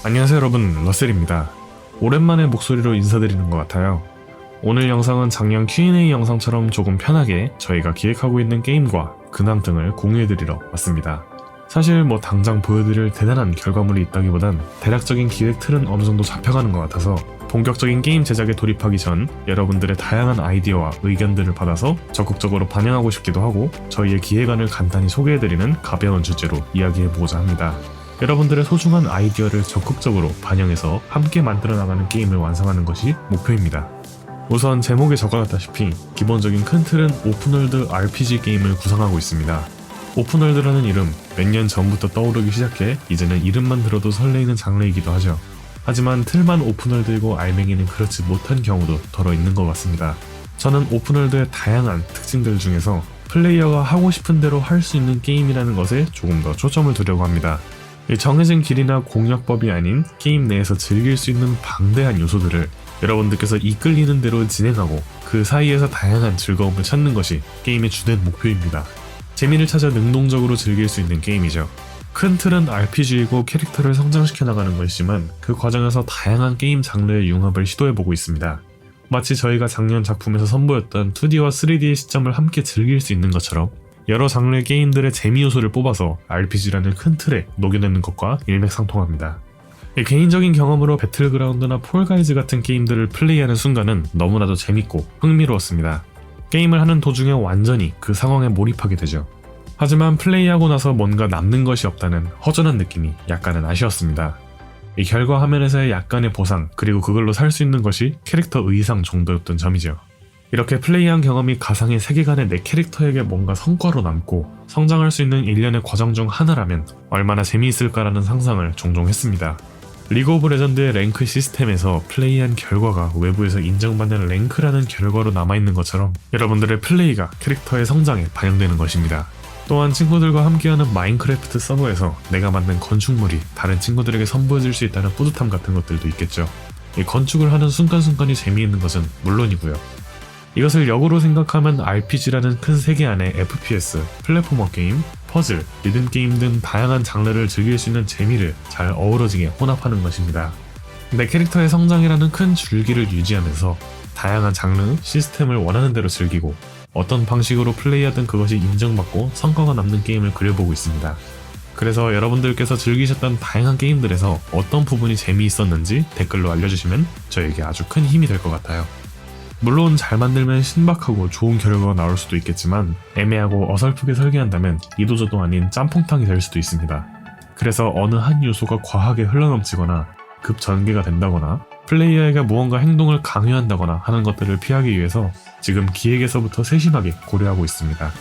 안녕하세요 여러분, 러셀입니다. 오랜만에 목소리로 인사드리는 것 같아요. 오늘 영상은 작년 Q&A 영상처럼 조금 편하게 저희가 기획하고 있는 게임과 근황 등을 공유해드리러 왔습니다. 사실 당장 보여드릴 대단한 결과물이 있다기보단 대략적인 기획 틀은 어느 정도 잡혀가는 것 같아서 본격적인 게임 제작에 돌입하기 전 여러분들의 다양한 아이디어와 의견들을 받아서 적극적으로 반영하고 싶기도 하고 저희의 기획안을 간단히 소개해드리는 가벼운 주제로 이야기해보고자 합니다. 여러분들의 소중한 아이디어를 적극적으로 반영해서 함께 만들어 나가는 게임을 완성하는 것이 목표입니다. 우선 제목에 적어놨다시피 기본적인 큰 틀은 오픈월드 RPG 게임을 구성하고 있습니다. 오픈월드라는 이름 몇 년 전부터 떠오르기 시작해 이제는 이름만 들어도 설레이는 장르이기도 하죠. 하지만 틀만 오픈월드이고 알맹이는 그렇지 못한 경우도 더러 있는 것 같습니다. 저는 오픈월드의 다양한 특징들 중에서 플레이어가 하고 싶은 대로 할 수 있는 게임이라는 것에 조금 더 초점을 두려고 합니다. 정해진 길이나 공략법이 아닌 게임 내에서 즐길 수 있는 방대한 요소들을 여러분들께서 이끌리는 대로 진행하고 그 사이에서 다양한 즐거움을 찾는 것이 게임의 주된 목표입니다. 재미를 찾아 능동적으로 즐길 수 있는 게임이죠. 큰 틀은 RPG이고 캐릭터를 성장시켜 나가는 것이지만 그 과정에서 다양한 게임 장르의 융합을 시도해보고 있습니다. 마치 저희가 작년 작품에서 선보였던 2D와 3D의 시점을 함께 즐길 수 있는 것처럼 여러 장르의 게임들의 재미 요소를 뽑아서 RPG라는 큰 틀에 녹여내는 것과 일맥상통합니다. 개인적인 경험으로 배틀그라운드나 폴가이즈 같은 게임들을 플레이하는 순간은 너무나도 재밌고 흥미로웠습니다. 게임을 하는 도중에 완전히 그 상황에 몰입하게 되죠. 하지만 플레이하고 나서 뭔가 남는 것이 없다는 허전한 느낌이 약간은 아쉬웠습니다. 이 결과 화면에서의 약간의 보상 그리고 그걸로 살 수 있는 것이 캐릭터 의상 정도였던 점이죠. 이렇게 플레이한 경험이 가상의 세계관에 내 캐릭터에게 뭔가 성과로 남고 성장할 수 있는 일련의 과정 중 하나라면 얼마나 재미있을까라는 상상을 종종 했습니다. 리그 오브 레전드의 랭크 시스템에서 플레이한 결과가 외부에서 인정받는 랭크라는 결과로 남아있는 것처럼 여러분들의 플레이가 캐릭터의 성장에 반영되는 것입니다. 또한 친구들과 함께하는 마인크래프트 서버에서 내가 만든 건축물이 다른 친구들에게 선보여질 수 있다는 뿌듯함 같은 것들도 있겠죠. 이 건축을 하는 순간순간이 재미있는 것은 물론이고요. 이것을 역으로 생각하면 RPG라는 큰 세계 안에 FPS, 플랫포머 게임, 퍼즐, 리듬 게임 등 다양한 장르를 즐길 수 있는 재미를 잘 어우러지게 혼합하는 것입니다. 내 캐릭터의 성장이라는 큰 줄기를 유지하면서 다양한 장르, 시스템을 원하는 대로 즐기고 어떤 방식으로 플레이하든 그것이 인정받고 성과가 남는 게임을 그려보고 있습니다. 그래서 여러분들께서 즐기셨던 다양한 게임들에서 어떤 부분이 재미있었는지 댓글로 알려주시면 저에게 아주 큰 힘이 될 것 같아요. 물론 잘 만들면 신박하고 좋은 결과가 나올 수도 있겠지만 애매하고 어설프게 설계한다면 이도저도 아닌 짬뽕탕이 될 수도 있습니다. 그래서 어느 한 요소가 과하게 흘러넘치거나 급전개가 된다거나 플레이어에게 무언가 행동을 강요한다거나 하는 것들을 피하기 위해서 지금 기획에서부터 세심하게 고려하고 있습니다.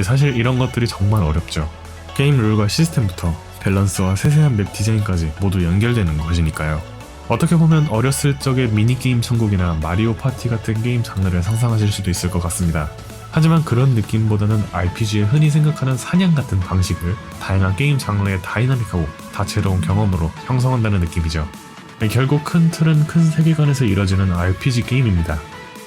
사실 이런 것들이 정말 어렵죠. 게임 룰과 시스템부터 밸런스와 세세한 맵 디자인까지 모두 연결되는 것이니까요. 어떻게 보면 어렸을 적의 미니게임 천국이나 마리오 파티 같은 게임 장르를 상상하실 수도 있을 것 같습니다. 하지만 그런 느낌보다는 RPG에 흔히 생각하는 사냥 같은 방식을 다양한 게임 장르의 다이나믹하고 다채로운 경험으로 형성한다는 느낌이죠. 결국 큰 틀은 큰 세계관에서 이뤄지는 RPG 게임입니다.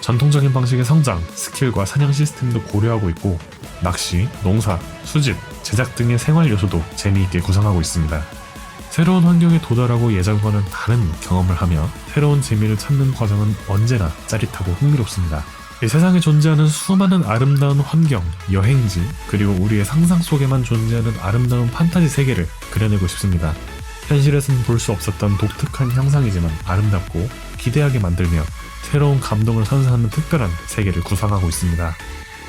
전통적인 방식의 성장, 스킬과 사냥 시스템도 고려하고 있고 낚시, 농사, 수집, 제작 등의 생활 요소도 재미있게 구성하고 있습니다. 새로운 환경에 도달하고 예전과는 다른 경험을 하며 새로운 재미를 찾는 과정은 언제나 짜릿하고 흥미롭습니다. 이 세상에 존재하는 수많은 아름다운 환경, 여행지, 그리고 우리의 상상 속에만 존재하는 아름다운 판타지 세계를 그려내고 싶습니다. 현실에서는 볼 수 없었던 독특한 형상이지만 아름답고 기대하게 만들며 새로운 감동을 선사하는 특별한 세계를 구상하고 있습니다.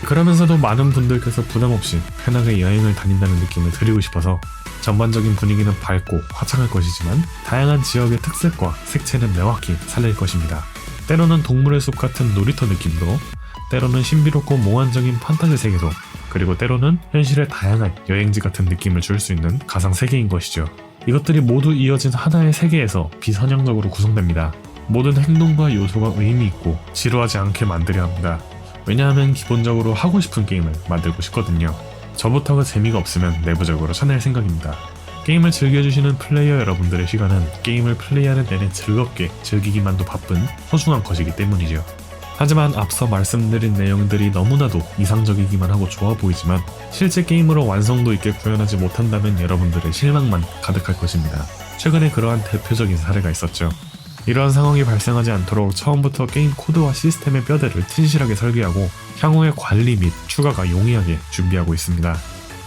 그러면서도 많은 분들께서 부담없이 편하게 여행을 다닌다는 느낌을 드리고 싶어서 전반적인 분위기는 밝고 화창할 것이지만 다양한 지역의 특색과 색채는 명확히 살릴 것입니다. 때로는 동물의 숲 같은 놀이터 느낌도, 때로는 신비롭고 몽환적인 판타지 세계도, 그리고 때로는 현실의 다양한 여행지 같은 느낌을 줄 수 있는 가상 세계인 것이죠. 이것들이 모두 이어진 하나의 세계에서 비선형적으로 구성됩니다. 모든 행동과 요소가 의미 있고 지루하지 않게 만들어야 합니다. 왜냐하면 기본적으로 하고 싶은 게임을 만들고 싶거든요. 저부터가 재미가 없으면 내부적으로 쳐낼 생각입니다. 게임을 즐겨주시는 플레이어 여러분들의 시간은 게임을 플레이하는 내내 즐겁게 즐기기만도 바쁜 소중한 것이기 때문이죠. 하지만 앞서 말씀드린 내용들이 너무나도 이상적이기만 하고 좋아 보이지만 실제 게임으로 완성도 있게 구현하지 못한다면 여러분들의 실망만 가득할 것입니다. 최근에 그러한 대표적인 사례가 있었죠. 이러한 상황이 발생하지 않도록 처음부터 게임 코드와 시스템의 뼈대를 튼실하게 설계하고 향후의 관리 및 추가가 용이하게 준비하고 있습니다.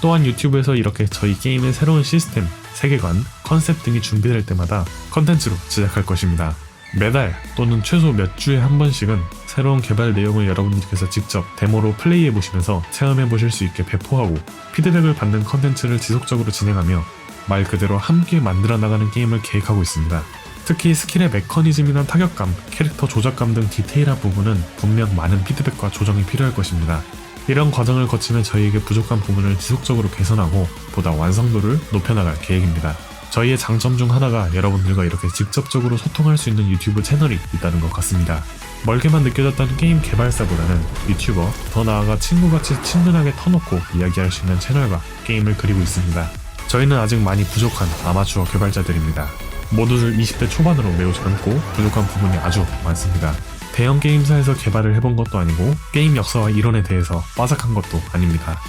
또한 유튜브에서 이렇게 저희 게임의 새로운 시스템, 세계관, 컨셉 등이 준비될 때마다 컨텐츠로 제작할 것입니다. 매달 또는 최소 몇 주에 한 번씩은 새로운 개발 내용을 여러분들께서 직접 데모로 플레이해보시면서 체험해보실 수 있게 배포하고 피드백을 받는 컨텐츠를 지속적으로 진행하며 말 그대로 함께 만들어 나가는 게임을 계획하고 있습니다. 특히 스킬의 메커니즘이나 타격감, 캐릭터 조작감 등 디테일한 부분은 분명 많은 피드백과 조정이 필요할 것입니다. 이런 과정을 거치며 저희에게 부족한 부분을 지속적으로 개선하고 보다 완성도를 높여나갈 계획입니다. 저희의 장점 중 하나가 여러분들과 이렇게 직접적으로 소통할 수 있는 유튜브 채널이 있다는 것 같습니다. 멀게만 느껴졌던 게임 개발사보다는 유튜버, 더 나아가 친구같이 친근하게 터놓고 이야기할 수 있는 채널과 게임을 그리고 있습니다. 저희는 아직 많이 부족한 아마추어 개발자들입니다. 모두들 20대 초반으로 매우 젊고 부족한 부분이 아주 많습니다. 대형 게임사에서 개발을 해본 것도 아니고 게임 역사와 이론에 대해서 빠삭한 것도 아닙니다.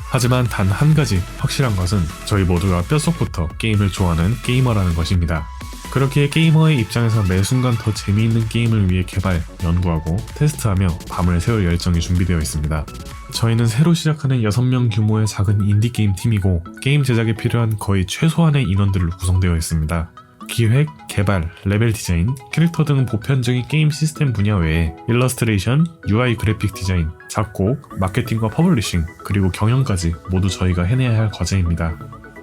하지만 단 한 가지 확실한 것은 저희 모두가 뼛속부터 게임을 좋아하는 게이머라는 것입니다. 그렇기에 게이머의 입장에서 매 순간 더 재미있는 게임을 위해 개발, 연구하고 테스트하며 밤을 새울 열정이 준비되어 있습니다. 저희는 새로 시작하는 6명 규모의 작은 인디게임 팀이고 게임 제작에 필요한 거의 최소한의 인원들로 구성되어 있습니다. 기획, 개발, 레벨 디자인, 캐릭터 등 보편적인 게임 시스템 분야 외에 일러스트레이션, UI 그래픽 디자인, 작곡, 마케팅과 퍼블리싱, 그리고 경영까지 모두 저희가 해내야 할 과제입니다.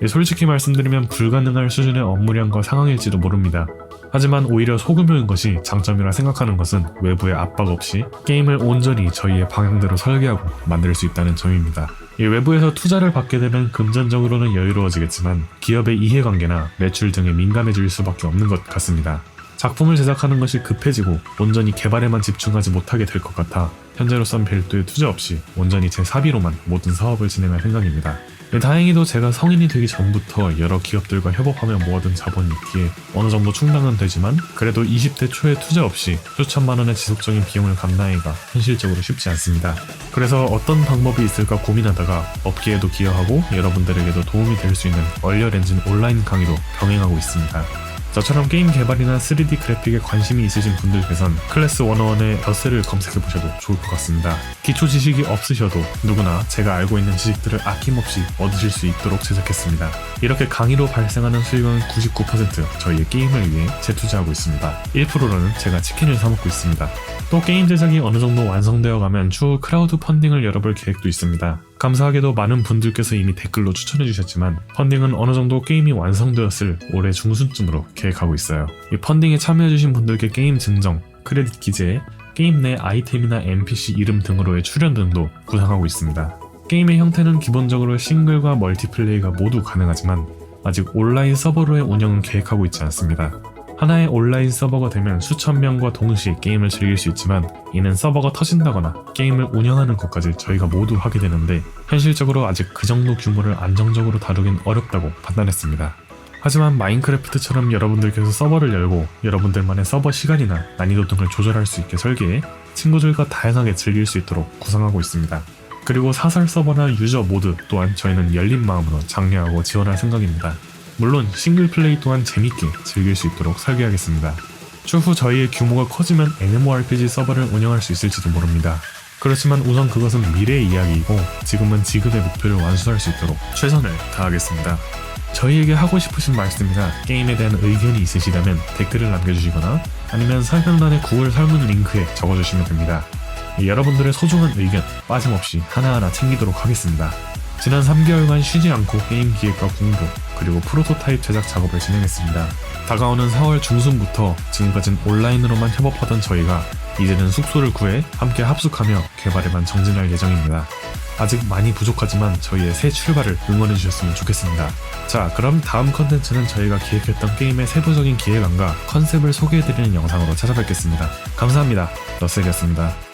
솔직히 말씀드리면 불가능할 수준의 업무량과 상황일지도 모릅니다. 하지만 오히려 소규모인 것이 장점이라 생각하는 것은 외부의 압박 없이 게임을 온전히 저희의 방향대로 설계하고 만들 수 있다는 점입니다. 외부에서 투자를 받게 되면 금전적으로는 여유로워지겠지만 기업의 이해관계나 매출 등에 민감해질 수밖에 없는 것 같습니다. 작품을 제작하는 것이 급해지고 온전히 개발에만 집중하지 못하게 될 것 같아 현재로선 별도의 투자 없이 온전히 제 사비로만 모든 사업을 진행할 생각입니다. 다행히도 제가 성인이 되기 전부터 여러 기업들과 협업하며 모아둔 자본이 있기에 어느 정도 충당은 되지만 그래도 20대 초에 투자 없이 수천만 원의 지속적인 비용을 감당하기가 현실적으로 쉽지 않습니다. 그래서 어떤 방법이 있을까 고민하다가 업계에도 기여하고 여러분들에게도 도움이 될 수 있는 얼리얼 엔진 온라인 강의도 병행하고 있습니다. 저처럼 게임 개발이나 3D 그래픽에 관심이 있으신 분들께선 클래스 101의 덧세를 검색해보셔도 좋을 것 같습니다. 기초 지식이 없으셔도 누구나 제가 알고 있는 지식들을 아낌없이 얻으실 수 있도록 제작했습니다. 이렇게 강의로 발생하는 수익은 99% 저희의 게임을 위해 재투자하고 있습니다. 1%는 제가 치킨을 사먹고 있습니다. 또 게임 제작이 어느 정도 완성되어 가면 추후 크라우드 펀딩을 열어볼 계획도 있습니다. 감사하게도 많은 분들께서 이미 댓글로 추천해주셨지만 펀딩은 어느 정도 게임이 완성되었을 올해 중순쯤으로 계획하고 있어요. 이 펀딩에 참여해주신 분들께 게임 증정, 크레딧 기재, 게임 내 아이템이나 NPC 이름 등으로의 출연 등도 구상하고 있습니다. 게임의 형태는 기본적으로 싱글과 멀티플레이가 모두 가능하지만 아직 온라인 서버로의 운영은 계획하고 있지 않습니다. 하나의 온라인 서버가 되면 수천 명과 동시에 게임을 즐길 수 있지만 이는 서버가 터진다거나 게임을 운영하는 것까지 저희가 모두 하게 되는데 현실적으로 아직 그 정도 규모를 안정적으로 다루긴 어렵다고 판단했습니다. 하지만 마인크래프트처럼 여러분들께서 서버를 열고 여러분들만의 서버 시간이나 난이도 등을 조절할 수 있게 설계해 친구들과 다양하게 즐길 수 있도록 구성하고 있습니다. 그리고 사설 서버나 유저 모드 또한 저희는 열린 마음으로 장려하고 지원할 생각입니다. 물론 싱글플레이 또한 재밌게 즐길 수 있도록 설계하겠습니다. 추후 저희의 규모가 커지면 MMORPG 서버를 운영할 수 있을지도 모릅니다. 그렇지만 우선 그것은 미래의 이야기이고 지금은 지금의 목표를 완수할 수 있도록 최선을 다하겠습니다. 저희에게 하고 싶으신 말씀이나 게임에 대한 의견이 있으시다면 댓글을 남겨주시거나 아니면 설명란의 구글 설문 링크에 적어주시면 됩니다. 여러분들의 소중한 의견 빠짐없이 하나하나 챙기도록 하겠습니다. 지난 3개월간 쉬지 않고 게임 기획과 공부 그리고 프로토타입 제작 작업을 진행했습니다. 다가오는 4월 중순부터 지금까진 온라인으로만 협업하던 저희가 이제는 숙소를 구해 함께 합숙하며 개발에만 정진할 예정입니다. 아직 많이 부족하지만 저희의 새 출발을 응원해주셨으면 좋겠습니다. 자, 그럼 다음 컨텐츠는 저희가 기획했던 게임의 세부적인 기획안과 컨셉을 소개해드리는 영상으로 찾아뵙겠습니다. 감사합니다. 러셀이었습니다.